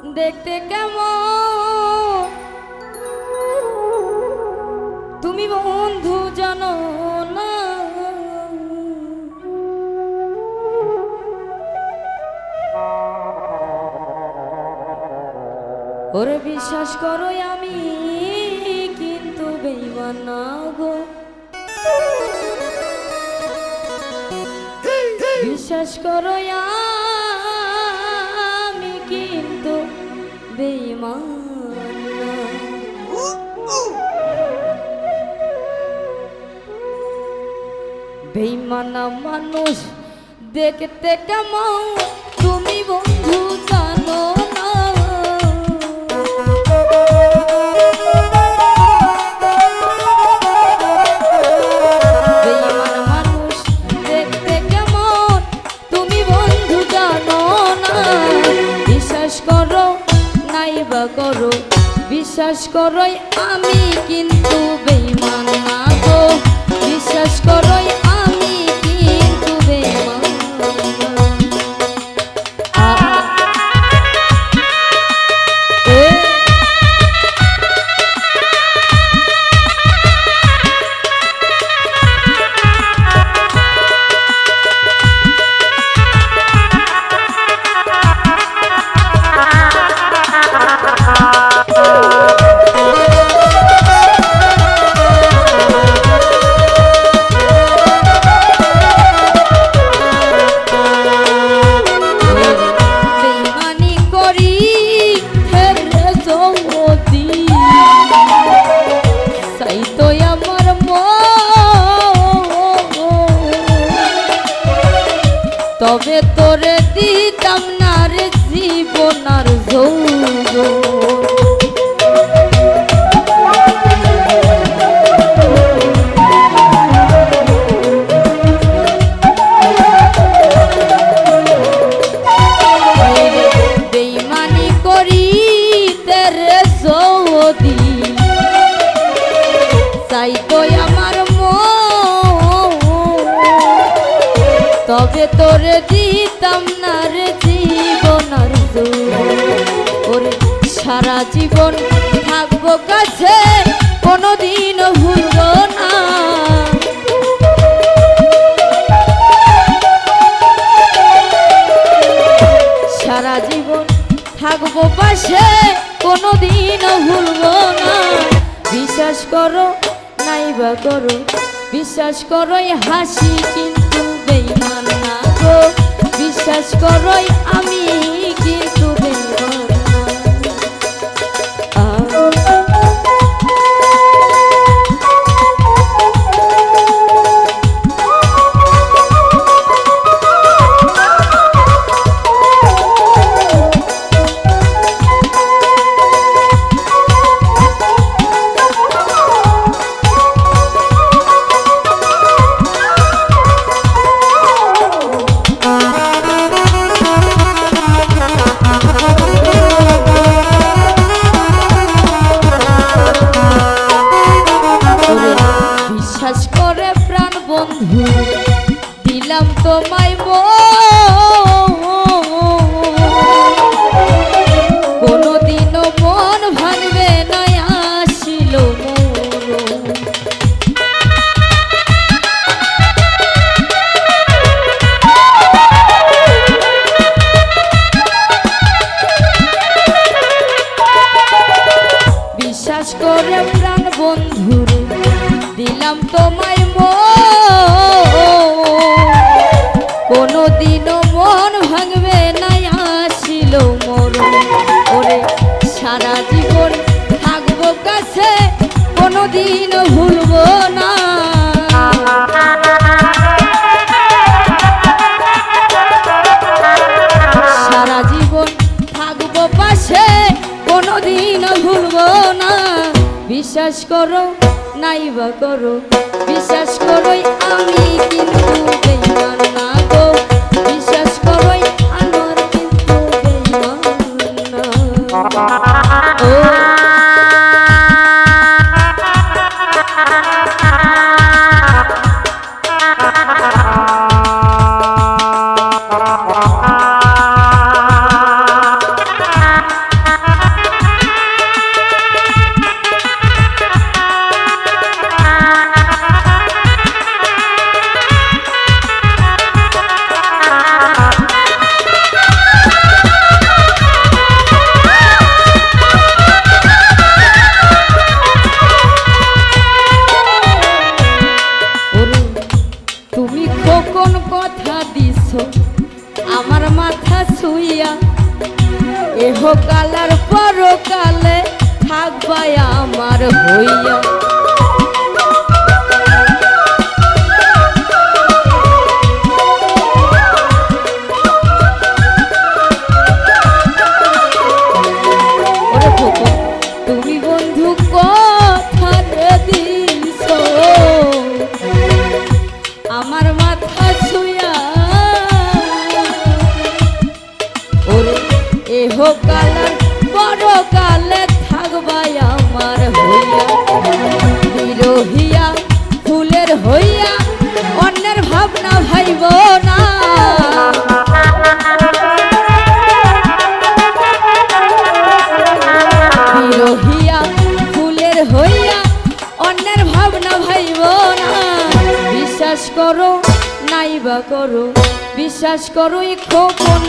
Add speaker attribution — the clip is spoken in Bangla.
Speaker 1: দেখতে কেমন তুমি বন্ধু জানো না, ওরে বিশ্বাস করো আমি কিন্তু বেঈমান না গো, বিশ্বাস করো আমি কিন্তু বেঈমান না। বেঈমান মানুষ দেখতে কেমন তুমি বন্ধু জানো না, বেঈমান মানুষ দেখতে কেমন তুমি বন্ধু জানো না। বিশ্বাস করো নাইবা করো, বিশ্বাস করো আমি কিন্তু বেঈমান না গো, বিশ্বাস করো আমি কিন্তু বেঈমান তবে তোরে দিতাম না রে জীবন আর যৌবন, বেঈমানি করিতে রে যদি চাইতো আমার মন, তবে তোরে দিতাম না রে জীবন আর ওরে সারা জীবন থাকবো কাছে কোনোদিন ভুলবো না, সারা জীবন থাকবো পাশে কোনোদিন ভুলবো না। বিশ্বাস করো নাইবা করো, বিশ্বাস করো হাসি কিন্তু বেঈমান না গো, বিশ্বাস করো আমি কিন্তু বেঈমান না। বিশ্বাস করে প্রাণ বন্ধু দিলাম তোমায় কোনদিনও মন ভাঙবে না আসিল মোর, বিশ্বাস করে প্রাণ বন্ধুরে দিলাম তোমায় কোনদিনও মন ভাঙবে না আসিল মোর, ওরে সারা জীবন থাকবো কাছে কোনোদিন ভুলবো না, সারা জীবন থাকবো পাশে কোনোদিন ভুলবো না। বিশ্বাস করো নাইবা করো, বিশ্বাস করো আমি কিন্তু বেঈমান না গো, বিশ্বাস করো আমার কিন্তু বেঈমান না। এহ কালার পরকালে থাকবাই আমার হইয়া। তুমি বন্ধু কথা দিছ আমার মাথা ছুঁয়া, ওরে এহ কালার পরকালে থাকবাই আমার হইয়া। বিরহিয়া ফুলের হইয়া অন্যের ভাবনা ভাইব না। বিরহিয়া ফুলের হইয়া অন্যের ভাবনা ভাইব না। বিশ্বাস করো নাইবা করো, বিশ্বাস করো খোকন।